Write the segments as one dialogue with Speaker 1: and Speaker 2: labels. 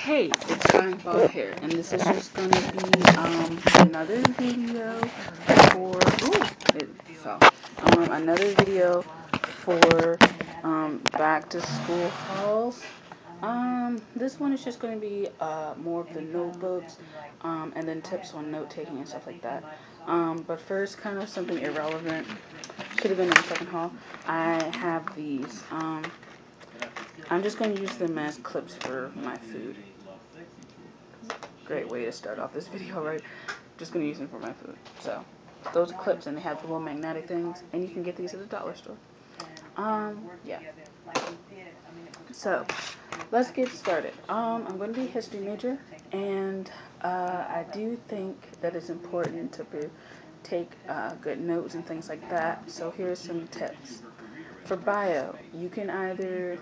Speaker 1: Hey, it's Fine Bald Hair, and this is just gonna be another video for it fell. Another video for back to school hauls. This one is just gonna be more of the notebooks, and then tips on note taking and stuff like that. But first, kind of something irrelevant. Should have been in the second haul. I have these. I'm just going to use them as clips for my food. Great way to start off this video, right? Just going to use them for my food. So, those are clips, and they have the little magnetic things, and you can get these at the dollar store. Yeah. So, let's get started. I'm going to be a history major, and I do think that it's important to take good notes and things like that. So, here's some tips. For bio, you can either,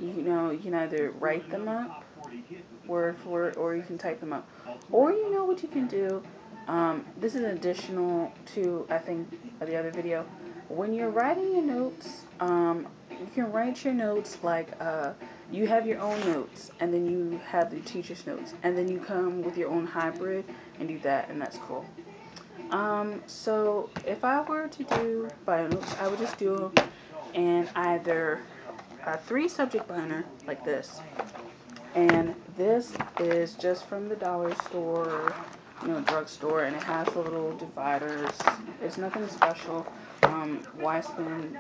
Speaker 1: you can either write them up word for word, or you can type them up. Or what you can do. This is additional to, I think, the other video. When you're writing your notes, you can write your notes like you have your own notes, and then you have the teacher's notes, and then you come with your own hybrid and do that, and that's cool. So if I were to do bio notes, I would just do in either a 3-subject binder like this, and this is just from the dollar store, drugstore, and it has the little dividers. It's nothing special. Why spend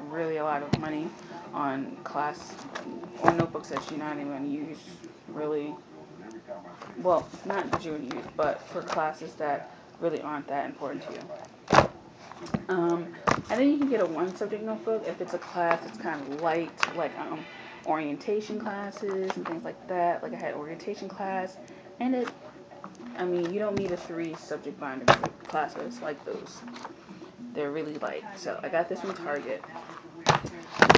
Speaker 1: really a lot of money on notebooks that you're not even going to use, really? Well, not that you would use, but for classes that really aren't that important to you. And then you can get a 1-subject notebook if it's a class that's kind of light, like orientation classes and things like that. Like I had orientation class, and you don't need a 3-subject binder for classes like those. They're really light. So I got this from Target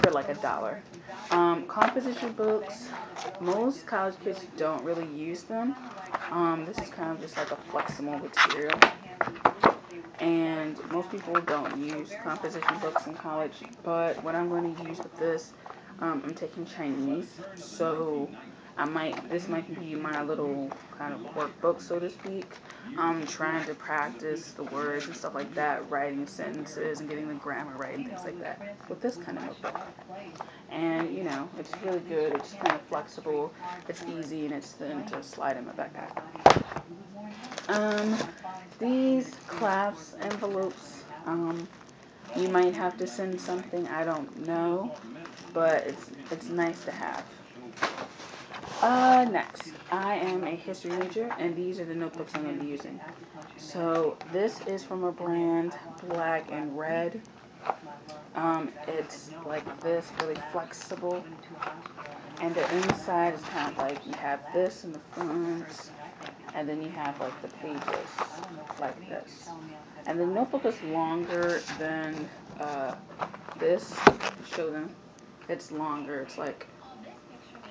Speaker 1: for like $1. Composition books, most college kids don't really use them. This is kind of just like a flexible material. And most people don't use composition books in college, but what I'm going to use with this, I'm taking Chinese, so this might be my little kind of workbook, so to speak. I'm trying to practice the words and stuff like that, writing sentences and getting the grammar right and things like that with this kind of notebook. And, it's really good. It's kind of flexible. It's easy, and it's thin to slide in my backpack. These clasp envelopes, you might have to send something, I don't know, but it's nice to have. Next, I am a history major, and these are the notebooks I'm going to be using. So this is from a brand, Black and Red. It's like this, really flexible, and the inside is kind of like you have this in the front, and then you have like the pages like this. And the notebook is longer than this. Show them. It's longer. It's like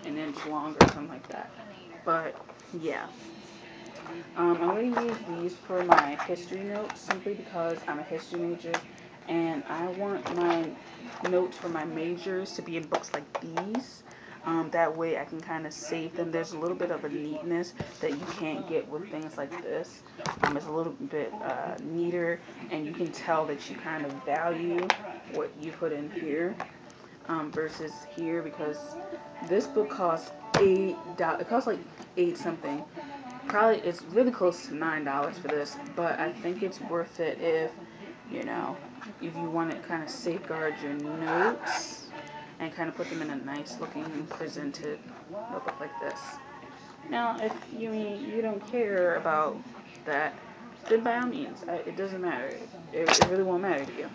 Speaker 1: an inch longer, something like that. But yeah. I'm going to use these for my history notes simply because I'm a history major, and I want my notes for my majors to be in books like these. That way I can kind of save them. There's a little bit of a neatness that you can't get with things like this. It's a little bit neater, and you can tell that you kind of value what you put in here versus here, because this book costs $8. It costs like 8 something. Probably it's really close to $9 for this, but I think it's worth it if you want to kind of safeguard your notes and kind of put them in a nice looking presented notebook like this. Now, if you don't care about that, then by all means, it doesn't matter. It really won't matter to you.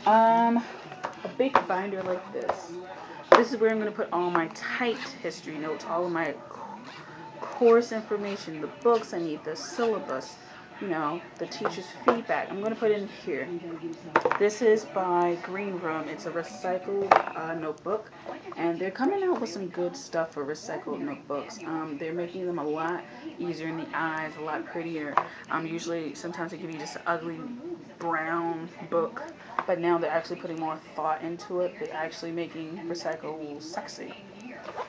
Speaker 1: A big binder like this. This is where I'm going to put all my typed history notes, all of my course information, the books I need, the syllabus, the teacher's feedback. I'm going to put it in here. This is by Green Room. It's a recycled notebook, and they're coming out with some good stuff for recycled notebooks. They're making them a lot easier in the eyes, a lot prettier. Usually, sometimes they give you just an ugly brown book, but now they're actually putting more thought into it. They're actually making recycled sexy.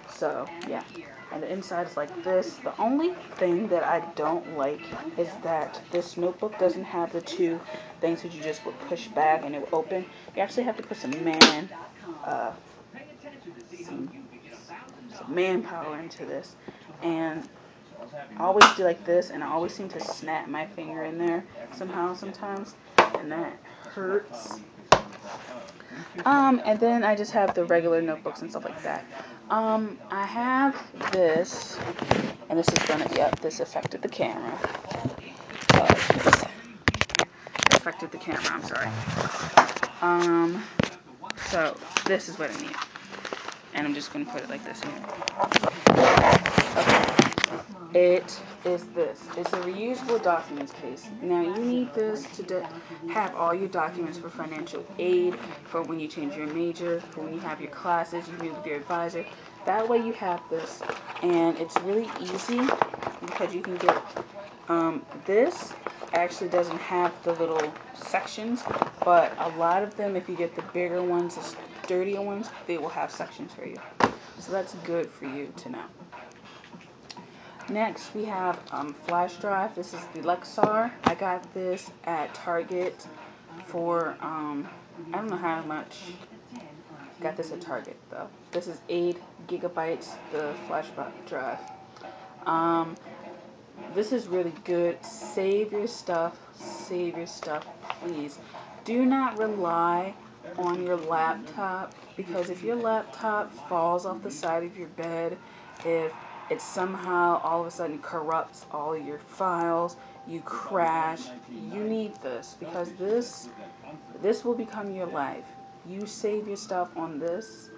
Speaker 1: So, yeah. And the inside is like this. The only thing that I don't like is that this notebook doesn't have the two things that you just would push back and it will open. You actually have to put some manpower into this. And I always do like this, and I always seem to snap my finger in there somehow sometimes, and that hurts. And then I just have the regular notebooks and stuff like that. I have this, and this is gonna, yep, this affected the camera. Affected the camera, I'm sorry. So this is what I need. And I'm just gonna put it like this here. Okay. It is this. It's a reusable documents case. Now you need this to have all your documents for financial aid, for when you change your major, for when you have your classes, you meet with your advisor. That way you have this, and it's really easy because you can get this actually doesn't have the little sections, but a lot of them, if you get the bigger ones, the sturdier ones, they will have sections for you. So that's good for you to know. Next, we have flash drive. This is the Lexar. I got this at Target for, I don't know how much. Got this at Target, though. This is 8 gigabytes, the flash drive. This is really good. Save your stuff, please. Do not rely on your laptop, because if your laptop falls off the side of your bed, if it somehow all of a sudden corrupts all your files, you crash, you need this, because this will become your life. You save your stuff on this,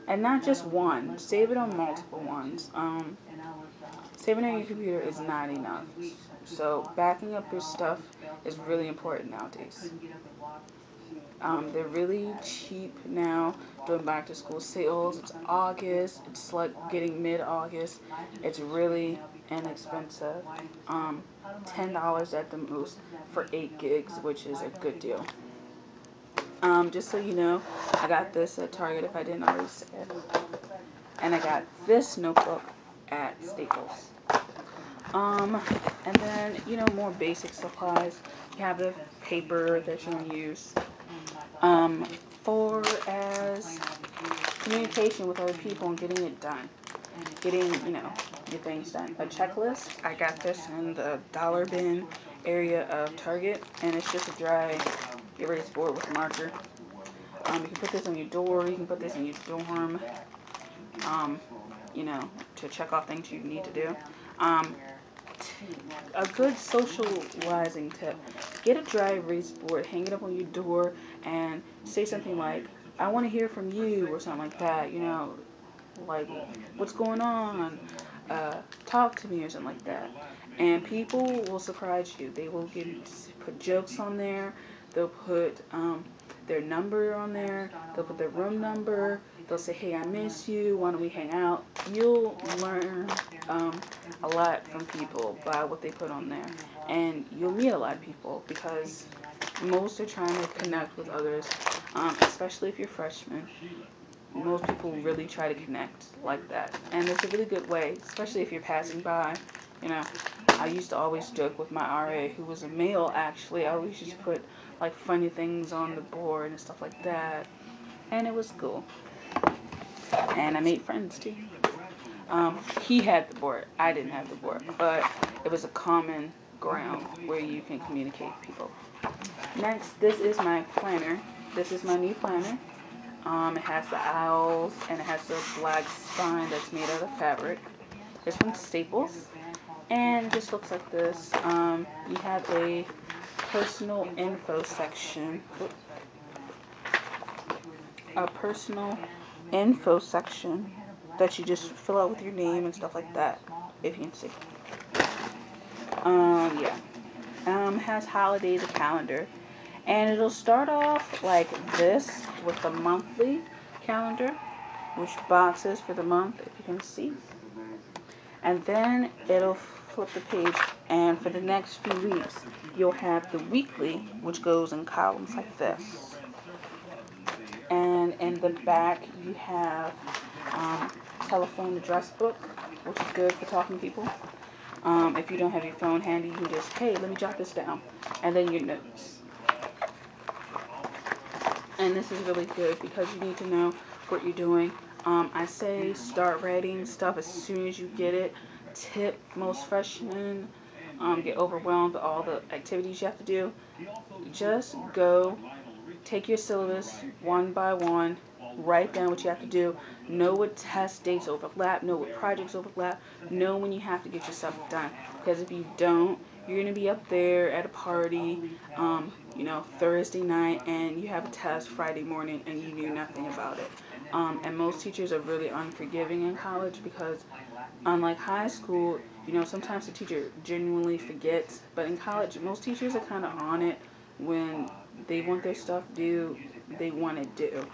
Speaker 1: and not just one, save it on multiple ones. Saving on your computer is not enough, so backing up your stuff is really important nowadays. They're really cheap now, doing back to school sales. It's August, it's like getting mid-August. It's really inexpensive. $10 at the most for 8 gigs, which is a good deal. Just so you know, I got this at Target if I didn't already say it. And I got this notebook at Staples. And then, you know, more basic supplies. You have the paper that you're going to use. For as communication with other people and getting it done. Getting, you know, your things done. A checklist. I got this in the dollar bin area of Target. And it's just a dry erase board with a marker. You can put this on your door. You can put this in your dorm. You know, to check off things you need to do. A good socializing tip: get a dry erase board, hang it up on your door, and say something like, "I want to hear from you," or something like that. You know, like, "What's going on? Talk to me," or something like that. And people will surprise you. They will put jokes on there. They'll put their number on there. They'll put their room number. They'll say, "Hey, I miss you. Why don't we hang out?" You'll learn a lot from people by what they put on there. And you'll meet a lot of people, because most are trying to connect with others, especially if you're freshmen. Most people really try to connect like that. And it's a really good way, especially if you're passing by. You know, I used to always joke with my RA, who was a male actually. I always used to put like funny things on the board and stuff like that. And it was cool. And I made friends too. He had the board. I didn't have the board. But it was a common ground where you can communicate with people. Next, this is my planner. This is my new planner. It has the owls, and it has the black spine that's made out of fabric. It's from Staples. And it just looks like this. You have a personal info section. A personal info section that you just fill out with your name and stuff like that, if you can see. Yeah. Has holidays, a calendar. And it'll start off like this with the monthly calendar, which boxes for the month, if you can see. And then it'll flip the page, and for the next few weeks, you'll have the weekly, which goes in columns like this. And in the back, you have telephone address book, which is good for talking to people. If you don't have your phone handy, you can just, hey, let me jot this down, and then your notes. And this is really good because you need to know what you're doing. I say start writing stuff as soon as you get it. Tip most freshmen get overwhelmed with all the activities you have to do. Just go, take your syllabus one by one, write down what you have to do, know what test dates overlap, know what projects overlap, know when you have to get your stuff done. Because if you don't, you're going to be up there at a party, Thursday night, and you have a test Friday morning and you knew nothing about it. And most teachers are really unforgiving in college because unlike high school, sometimes the teacher genuinely forgets, but in college, most teachers are kind of on it when they want their stuff due, they want it due.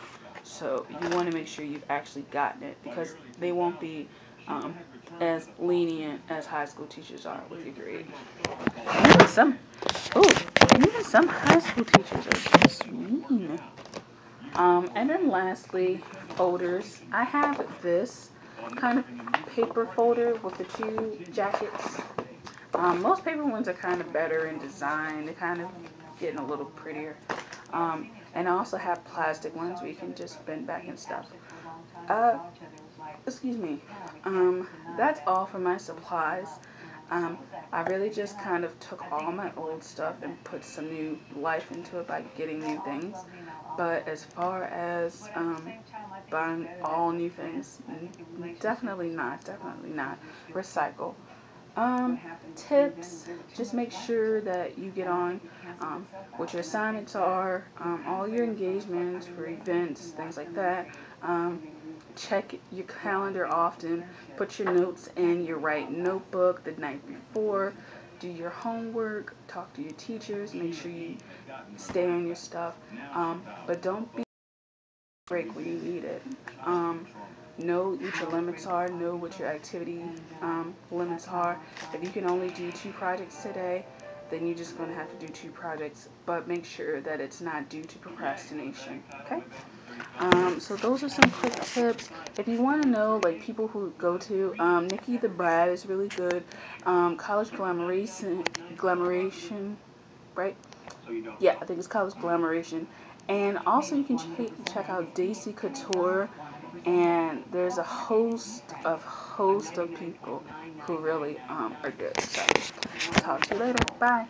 Speaker 1: So you want to make sure you've actually gotten it because they won't be as lenient as high school teachers are with your grade. Even some high school teachers are just mean. And then lastly, folders. I have this kind of paper folder with the two jackets. Most paper ones are kind of better in design. They're kind of getting a little prettier. And I also have plastic ones where you can just bend back and stuff. Excuse me. That's all for my supplies. I really just kind of took all my old stuff and put some new life into it by getting new things. But as far as buying all new things, definitely not. Recycle. Tips, just make sure that you get on what your assignments are, all your engagements for events, things like that. Check your calendar often. Put your notes in your right notebook the night before. Do your homework. Talk to your teachers. Make sure you stay on your stuff. But don't be break when you need it. Know what your limits are. Know what your activity limits are. If you can only do 2 projects today, then you're just going to have to do 2 projects. But make sure that it's not due to procrastination. Okay? So those are some quick tips. If you want to know, like, people who go to Nikki the Brad is really good. College Glamoration, right? Yeah, I think it's College Glamoration. And also you can check out Daisy Couture, and there's a host of people who really are good. So talk to you later. Bye.